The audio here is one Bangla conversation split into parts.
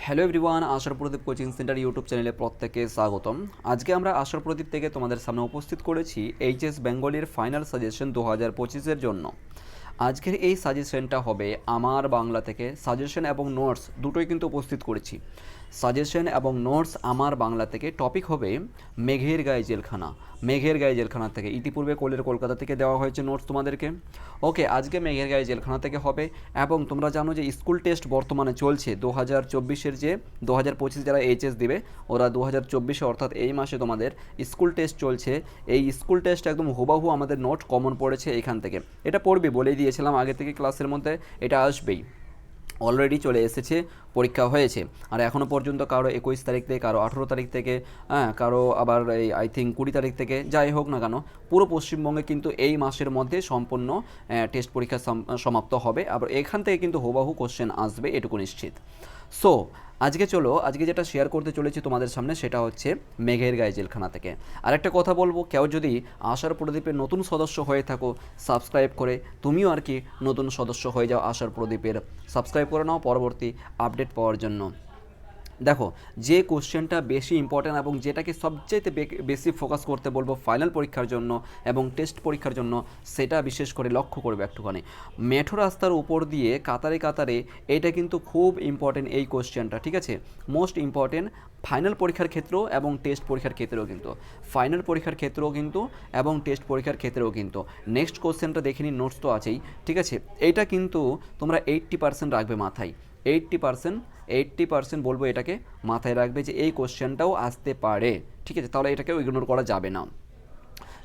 হ্যালো এভরিওয়ান, আশার প্রদীপ কোচিং সেন্টার ইউটিউব চ্যানেলে প্রত্যেককে স্বাগতম। আজকে আমরা আশার প্রদীপ থেকে তোমাদের সামনে উপস্থিত করেছি এইচএস বেঙ্গলির ফাইনাল সাজেশন 2025-এর জন্য। আজকের এই সাজেশনটা হবে আমার বাংলা থেকে। সাজেশন এবং নোটস দুটোই কিন্তু উপস্থিত করেছি। সাজেশন এবং নোটস আমার বাংলা থেকে। টপিক হবে মেঘের গায়ে জেলখানা। মেঘের গায়ে জেলখানা থেকে ইতিপূর্বে কলকাতা থেকে দেওয়া হয়েছে নোটস তোমাদেরকে। ওকে, আজকে মেঘের গায়ে জেলখানা থেকে হবে। এবং তোমরা জানো যে স্কুল টেস্ট বর্তমানে চলছে 2024-এর, যে 2025 যারা এইচএস দিবে ওরা 2024-এ অর্থাৎ এই মাসে তোমাদের স্কুল টেস্ট চলছে। এই স্কুল টেস্ট একদম হুবাহু আমাদের নোট কমন পড়েছে এখান থেকে। এটা পড়বে বলেই দিয়েছিলাম আগে থেকে ক্লাসের মধ্যে, এটা আসবেই। অলরেডি চলে এসেছে, পরীক্ষা হয়েছে। আর এখনও পর্যন্ত কারো 21 তারিখ থেকে, কারো 18 তারিখ থেকে, কারো আবার এই আই থিঙ্ক 20 তারিখ থেকে, যাই হোক না কেন পুরো পশ্চিমবঙ্গে কিন্তু এই মাসের মধ্যে সম্পূর্ণ টেস্ট পরীক্ষা সমাপ্ত হবে। আবার এখান থেকে কিন্তু হুবাহু কোশ্চেন আসবে, এটুকু নিশ্চিত। সো আজকে যেটা শেয়ার করতে চলেছি তোমাদের সামনে সেটা হচ্ছে মেঘের গায়ে জেলখানা থেকে। আরেকটা কথা বলবো, কেউ যদি আশার প্রদীপের নতুন সদস্য হয়ে থাকো সাবস্ক্রাইব করে তুমিও আর কি নতুন সদস্য হয়ে যাও আশার প্রদীপের। সাবস্ক্রাইব করে নাও পরবর্তী আপডেট পাওয়ার জন্য। দেখো, যে কোশ্চেনটা বেশি ইম্পর্ট্যান্ট এবং যেটাকে সবচেয়ে বেশি ফোকাস করতে বলবো ফাইনাল পরীক্ষার জন্য এবং টেস্ট পরীক্ষার জন্য, সেটা বিশেষ করে লক্ষ্য করবে একটুখানি। মেঠো রাস্তার উপর দিয়ে কাতারে কাতারে, এটা কিন্তু খুব ইম্পর্টেন্ট এই কোশ্চেনটা, ঠিক আছে? মোস্ট ইম্পর্টেন্ট ফাইনাল পরীক্ষার ক্ষেত্রেও এবং টেস্ট পরীক্ষার ক্ষেত্রেও কিন্তু, ফাইনাল পরীক্ষার ক্ষেত্রেও কিন্তু এবং টেস্ট পরীক্ষার ক্ষেত্রেও কিন্তু। নেক্সট কোশ্চেনটা দেখে নিন, নোটস তো আছেই, ঠিক আছে? এইটা কিন্তু তোমরা 80% রাখবে মাথায়। 80% বলবো এটাকে মাথায় রাখবে যে এই কোশ্চেনটাও আসতে পারে, ঠিক আছে? তাহলে এটাকেও ইগনোর করা যাবে না।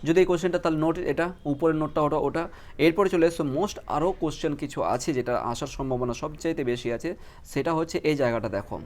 যদি এই কোশ্চেনটা, তাহলে নোট এটা উপরের নোটটা ওটা। এরপরে চলে এসো মোস্ট আরও কোশ্চেন কিছু আছে যেটা আসার সম্ভাবনা সবচাইতে বেশি আছে। সেটা হচ্ছে এই জায়গাটা দেখো,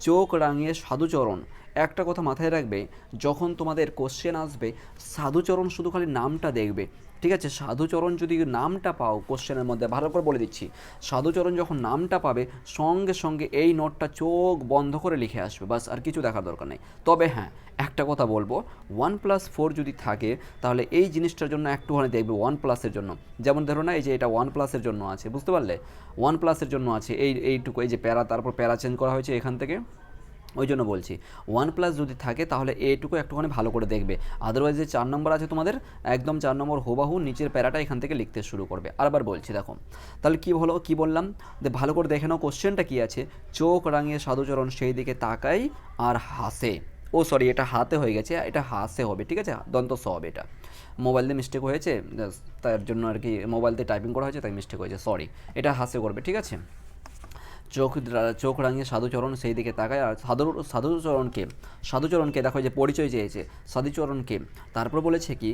চোখ রাঙিয়ে সাধুচরণ। একটা কথা মাথায় রাখবে, যখন তোমাদের কোশ্চেন আসবে সাধুচরণ শুধু খালি নামটা দেখবে, ঠিক আছে? সাধুচরণ যদি নামটা পাও কোশ্চেনের মধ্যে, ভালো করে বলে দিচ্ছি, সাধুচরণ যখন নামটা পাবে সঙ্গে সঙ্গে এই নোটটা চোখ বন্ধ করে লিখে আসবে, বাস আর কিছু দেখার দরকার নেই। তবে হ্যাঁ, একটা কথা বলবো, 1+4 যদি থাকে তাহলে এই জিনিসটার জন্য একটুখানি দেখবে 1+এর জন্য। যেমন ধরো না, এই যে এটা 1+এর জন্য আছে, বুঝতে পারলে? 1+এর জন্য আছে এইটুকু, এই যে প্যারা, তারপর প্যারা চেঞ্জ করা হয়েছে এখান থেকে, ওই জন্য বলছি 1+ যদি থাকে তাহলে এইটুকু একটুখানি ভালো করে দেখবে। আদারওয়াইজ যে 4 নম্বর আছে তোমাদের, একদম 4 নম্বর হুবাহু নিচের প্যারাটা এখান থেকে লিখতে শুরু করবে। আরবার বলছি, দেখো তাহলে কী বললাম, যে ভালো করে দেখে নাও কোশ্চেনটা কী আছে। চোখ রাঙিয়ে সাধুচরণ সেই দিকে তাকাই আর হাসে। ও সরি, এটা হাতে হয়ে গেছে, এটা হাসে হবে, ঠিক আছে? দন্ত স হবে। এটা মোবাইল দিয়ে মিস্টেক হয়েছে, তার জন্য আর কি, মোবাইল দিয়ে টাইপিং করা হয়েছে তাই মিস্টেক হয়েছে, সরি। এটা হাসে করবে, ঠিক আছে? চোখ রাঙিয়ে সাধুচরণ সেই দিকে তাকায়। আর সাধুচরণকে দেখো, যে পরিচয় চেয়েছে সাধুচরণকে, তারপর বলেছে কি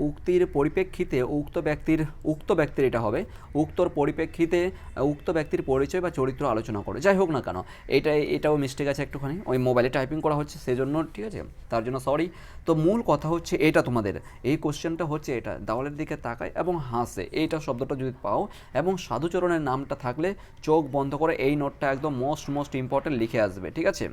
উক্তির পরিপ্রেক্ষিতে উক্ত ব্যক্তির এটা হবে, উক্তর পরিপ্রেক্ষিতে উক্ত ব্যক্তির পরিচয় বা চরিত্র আলোচনা করে। যাই হোক না কেন, এটাও মিস্টেক আছে একটুখানি, ওই মোবাইলে টাইপিং করা হচ্ছে সেজন্য, ঠিক আছে? তার জন্য সরি। তো মূল কথা হচ্ছে এটা, তোমাদের এই কোশ্চেনটা হচ্ছে এটা, দেওয়ালের দিকে তাকায় এবং হাসে, এইটা শব্দটা যদি পাও এবং সাধুচরণের নামটা থাকলে চোখ বন্ধ করে এই নোটটা একদম মোস্ট ইম্পর্টেন্ট লিখে আসবে, ঠিক আছে?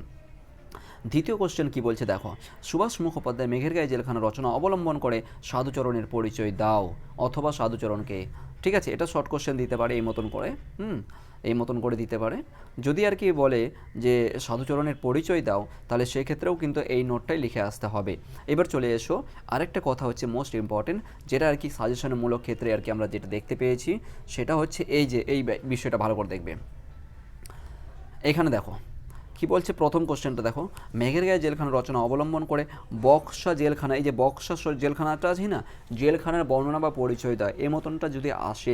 দ্বিতীয় কোশ্চেন কি বলছে দেখো, সুভাষ মুখোপাধ্যায় মেঘের গায়ে জেলখানা রচনা অবলম্বন করে সাধুচরণের পরিচয় দাও, অথবা সাধুচরণকে, ঠিক আছে? এটা শর্ট কোশ্চেন দিতে পারে এই মতন করে, এই মতন করে দিতে পারে। যদি আর কি বলে যে সাধুচরণের পরিচয় দাও, তাহলে সেক্ষেত্রেও কিন্তু এই নোটটাই লিখে আসতে হবে। এবার চলে এসো, আরেকটা কথা হচ্ছে মোস্ট ইম্পর্টেন্ট, যেটা আর কি সাজেশনমূলক ক্ষেত্রে আর কি আমরা যেটা দেখতে পেয়েছি, সেটা হচ্ছে এই যে এই বিষয়টা ভালো করে দেখবে। এখানে দেখো কি বলছে, প্রথম কোশ্চেনটা দেখো, মেঘের গায়ে জেলখানা রচনা অবলম্বন করে বক্সা জেলখানা, এই যে বক্সা জেলখানাটা আছে না, জেলখানার বর্ণনা বা পরিচয় দেয়, এ মতনটা যদি আসে।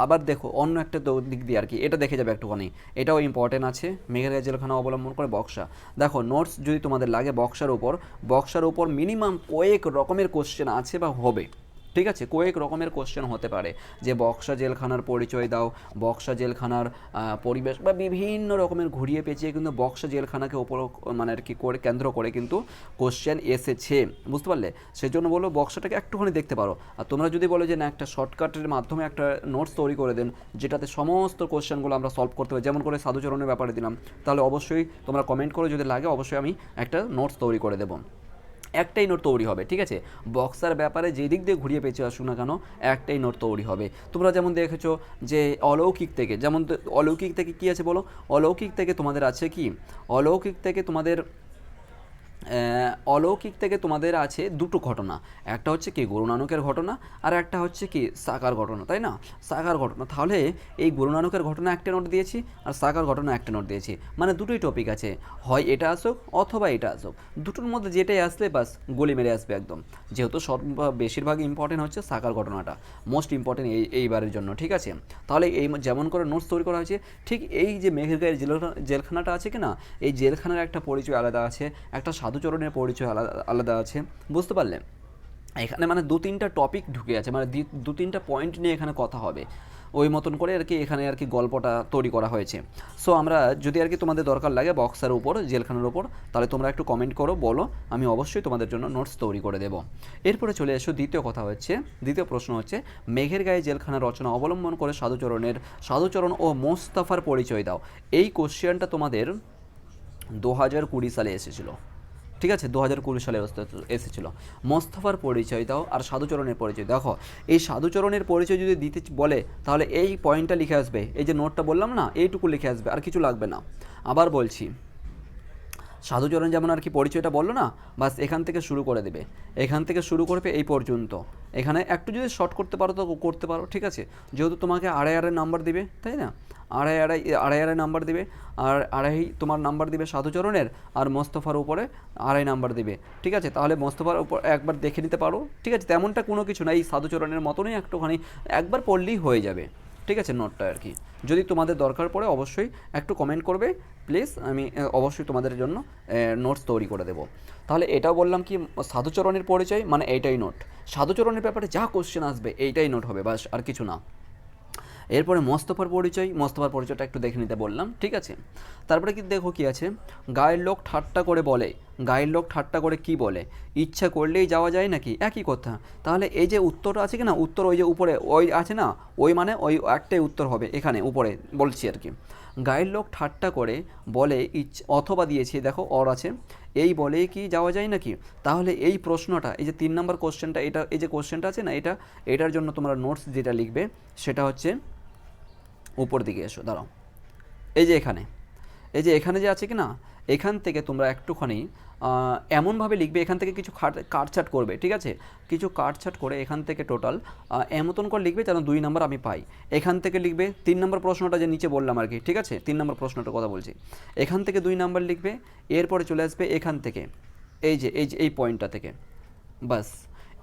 আবার দেখো অন্য একটা দিক দিয়ে আর কি, এটা দেখে যাবে একটুখানি, এটাও ইম্পর্টেন্ট আছে। মেঘের গায়ে জেলখানা অবলম্বন করে বক্সা, দেখো নোটস যদি তোমাদের লাগে বক্সার উপর মিনিমাম কয়েক রকমের কোশ্চেন আছে বা হবে, ঠিক আছে? কয়েক রকমের কোশ্চেন হতে পারে, যে বক্সা জেলখানার পরিচয় দাও, বক্সা জেলখানার পরিবেশ, বা বিভিন্ন রকমের ঘুরিয়ে পেঁচিয়ে কিন্তু বক্সা জেলখানাকে ওপর মানে আর কি করে কেন্দ্র করে কিন্তু কোশ্চেন এসেছে, বুঝতে পারলে? সেজন্য বলবো বক্সাটাকে একটুখানি দেখতে পারো। আর তোমরা যদি বলো যে না, একটা শর্টকাটের মাধ্যমে একটা নোটস তৈরি করে দেন যেটাতে সমস্ত কোশ্চেনগুলো আমরা সলভ করতে পারি, যেমন করে সাধুচরণের ব্যাপারে দিলাম, তাহলে অবশ্যই তোমরা কমেন্ট করে, যদি লাগে অবশ্যই আমি একটা নোটস তৈরি করে দেবো। একটাই নোট তৈরি হবে, ঠিক আছে। বক্সার ব্যাপারে যে দিক দিয়ে ঘুরিয়ে পেঁচে আসুক না কেন, একটাই নোট তৈরি হবে। তোমরা যেমন দেখেছো যে অলৌকিক থেকে, যেমন অলৌকিক থেকে কী আছে বলো, অলৌকিক থেকে তোমাদের আছে কি, অলৌকিক থেকে তোমাদের অলৌকিক থেকে তোমাদের আছে দুটো ঘটনা। একটা হচ্ছে কি গুরু নানকের ঘটনা, আর একটা হচ্ছে কি সাকার ঘটনা, তাই না? সাকার ঘটনা, তাহলে এই গুরু নানকের ঘটনা একটা নোট দিয়েছি আর সাকার ঘটনা একটা নোট দিয়েছি, মানে দুটোই টপিক আছে, হয় এটা আসুক অথবা এটা আসুক, দুটোর মধ্যে যেটাই আসলে বাস গলি মেরে আসবে একদম। যেহেতু বেশিরভাগ ইম্পর্টেন্ট হচ্ছে সাকার ঘটনাটা, মোস্ট ইম্পর্টেন্ট এইবারের জন্য, ঠিক আছে। তাহলে এই যেমন করে নোটস তৈরি করা হয়েছে, ঠিক এই যে মেঘের গায়ের জেলখানাটা আছে কি না, এই জেলখানার একটা পরিচয় আলাদা আছে, একটা সাধুচরণের পরিচয় আলাদা আলাদা আছে, বুঝতে পারলে? এখানে মানে দু তিনটা টপিক ঢুকে আছে, মানে দু তিনটা পয়েন্ট নিয়ে এখানে কথা হবে, ওই মতন করে আর কি এখানে আর কি গল্পটা তৈরি করা হয়েছে। সো আমরা যদি আর কি তোমাদের দরকার লাগে বক্সার উপর, জেলখানার উপর, তাহলে তোমরা একটু কমেন্ট করো, বলো, আমি অবশ্যই তোমাদের জন্য নোটস তৈরি করে দেবো। এরপরে চলে এসো দ্বিতীয় কথা হচ্ছে, দ্বিতীয় প্রশ্ন হচ্ছে মেঘের গায়ে জেলখানা রচনা অবলম্বন করে সাধুচরণ ও মোস্তফার পরিচয় দাও। এই কোশ্চেনটা তোমাদের 2020 সালে এসেছিলো, ঠিক আছে, 2020 সালে এসেছিলো। মোস্তফার পরিচয় দাও আর সাধুচরণের পরিচয়। দেখো, এই সাধুচরণের পরিচয় যদি দিতে বলে তাহলে এই পয়েন্টটা লিখে আসবে, এই যে নোটটা বললাম না, এইটুকু লিখে আসবে, আর কিছু লাগবে না। আবার বলছি, সাধুচরণ যেমন আর কি পরিচয়টা বললো না, বাস এখান থেকে শুরু করে দেবে, এখান থেকে শুরু করবে এই পর্যন্ত। এখানে একটু যদি শর্ট করতে পারো তো করতে পারো, ঠিক আছে, যেহেতু তোমাকে আড়াই নাম্বার দিবে, তাই না, আড়াই নাম্বার দিবে, আর আড়াই তোমার নাম্বার দিবে সাধুচরণের, আর মোস্তফার উপরে আড়াই নাম্বার দিবে, ঠিক আছে। তাহলে মোস্তফার উপর একবার দেখে নিতে পারো, ঠিক আছে, তেমনটা কোনো কিছু না, এই সাধুচরণের মতনই একটুখানি একবার পড়লেই হয়ে যাবে, ঠিক আছে, নোটটা আর কি। যদি তোমাদের দরকার পড়ে অবশ্যই একটু কমেন্ট করবে প্লিজ, আমি অবশ্যই তোমাদের জন্য নোটস তৈরি করে দেবো। তাহলে এটাও বললাম কি সাধুচরণের পরিচয় মানে এইটাই নোট, সাধুচরণের ব্যাপারে যা কোশ্চেন আসবে এইটাই নোট হবে, বাস আর কিছু না। এরপরে মোস্তফার পরিচয়টা একটু দেখে নিতে বললাম, ঠিক আছে। তারপরে কি দেখো কি আছে, গায়ের লোক ঠাট্টা করে বলে, গায়ের লোক ঠাট্টা করে কি বলে, ইচ্ছা করলেই যাওয়া যায় নাকি, একই কথা। তাহলে এই যে উত্তরটা আছে কি না, উত্তর ওই যে উপরে ওই আছে না, ওই মানে ওই একটাই উত্তর হবে এখানে উপরে বলছি আর কি। গায়ের লোক ঠাট্টা করে বলে অথবা দিয়েছি, দেখো অর আছে, এই বলেই কি যাওয়া যায় নাকি। তাহলে এই প্রশ্নটা, এই যে 3 নম্বর কোশ্চেনটা, এটা এই যে কোশ্চেনটা আছে না, এটার জন্য তোমরা নোটস যেটা লিখবে সেটা হচ্ছে, উপর দিকে এসো, দাঁড়াও, এই যে এখানে, এই যে এখানে যে আছে কি না, এখান থেকে তোমরা একটুখানি এমনভাবে লিখবে, এখান থেকে কিছু কাটছাট করবে, ঠিক আছে, কিছু কাটছাট করে এখান থেকে টোটাল এমতন করে লিখবে যেন 2 নম্বর আমি পাই। এখান থেকে লিখবে 3 নম্বর প্রশ্নটা যে নিচে বললাম আর কি, ঠিক আছে, 3 নম্বর প্রশ্নটার কথা বলছি, এখান থেকে 2 নম্বর লিখবে, এরপরে চলে আসবে এখান থেকে, এই পয়েন্টটা থেকে, বাস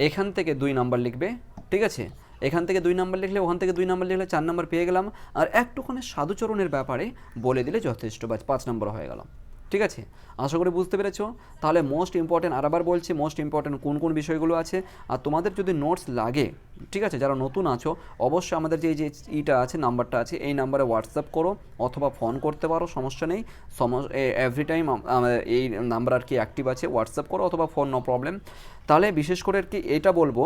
এখান থেকে 2 নম্বর লিখবে, ঠিক আছে, এখান থেকে 2 নম্বর লিখলে, ওখান থেকে 2 নম্বর লিখলে 4 নম্বর পেয়ে গেলাম, আর একটুখানি সাধুচরণের ব্যাপারে বলে দিলে যথেষ্ট, বাস 5 নম্বর হয়ে গেল, ঠিক আছে। আশা করি বুঝতে পেরেছো। তাহলে মোস্ট ইম্পর্টেন্ট, আবার বলছি, মোস্ট ইম্পর্টেন্ট কোন কোন বিষয়গুলো আছে, আর তোমাদের যদি নোটস লাগে, ঠিক আছে, যারা নতুন আছো অবশ্যই আমাদের যে ইটা আছে, নাম্বারটা আছে, এই নাম্বারে হোয়াটসঅ্যাপ করো অথবা ফোন করতে পারো, সমস্যা নেই, এভরি টাইম এই নাম্বার আর কি অ্যাক্টিভ আছে, হোয়াটসঅ্যাপ করো অথবা ফোন, নো প্রবলেম। তাহলে বিশেষ করে আর কি এটা বলবো,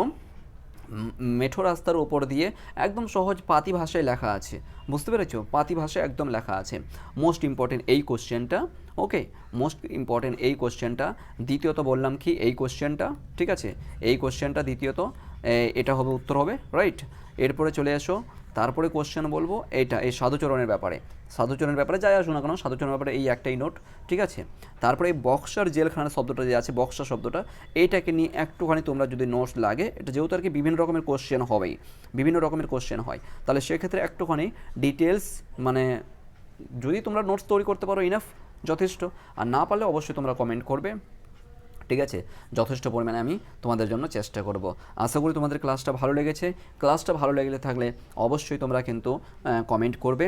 মেঠো রাস্তার উপর দিয়ে একদম সহজ পাতি ভাষায় লেখা আছে, বুঝতে পেরেছো, পাতি ভাষায় একদম লেখা আছে। মোস্ট ইম্পর্টেন্ট এই কোশ্চেনটা, ওকে, মোস্ট ইম্পর্টেন্ট এই কোশ্চেনটা। দ্বিতীয়ত বললাম কি এই কোশ্চেনটা, ঠিক আছে, এই কোশ্চেনটা দ্বিতীয়ত, এটা হবে উত্তর হবে, রাইট। এরপরে চলে আসো, তারপরে কোশ্চেন বলবো এইটা, এই সাধুচরণের ব্যাপারে যাই আসুন না কেন, সাধুচরণের ব্যাপারে এই একটাই নোট, ঠিক আছে। তারপরে এই বক্সার জেলখানার শব্দটা যে আছে, বক্সা শব্দটা, এইটাকে নিয়ে একটুখানি তোমরা যদি নোটস লাগে, এটা যেহেতু আর কি বিভিন্ন রকমের কোশ্চেন হবেই, বিভিন্ন রকমের কোশ্চেন হয়, তাহলে সেক্ষেত্রে একটুখানি ডিটেলস, মানে যদি তোমরা নোটস তৈরি করতে পারো ইনাফ, যথেষ্ট, আর না পারলে অবশ্যই তোমরা কমেন্ট করবে, ঠিক আছে, যথেষ্ট পরিমাণে আমি তোমাদের জন্য চেষ্টা করব। আশা করি তোমাদের ক্লাসটা ভালো লেগেছে। ক্লাসটা ভালো লেগে থাকলে অবশ্যই তোমরা কিন্তু কমেন্ট করবে,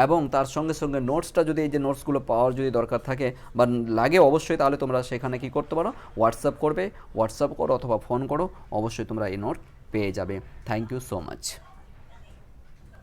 এবং তার সঙ্গে সঙ্গে নোটসটা যদি, এই যে নোটসগুলো পাওয়ার যদি দরকার থাকে বা লাগে অবশ্যই, তাহলে তোমরা সেখানে কি করতে পারো, হোয়াটসঅ্যাপ করো অথবা ফোন করো, অবশ্যই তোমরা এই নোট পেয়ে যাবে। Thank you so much.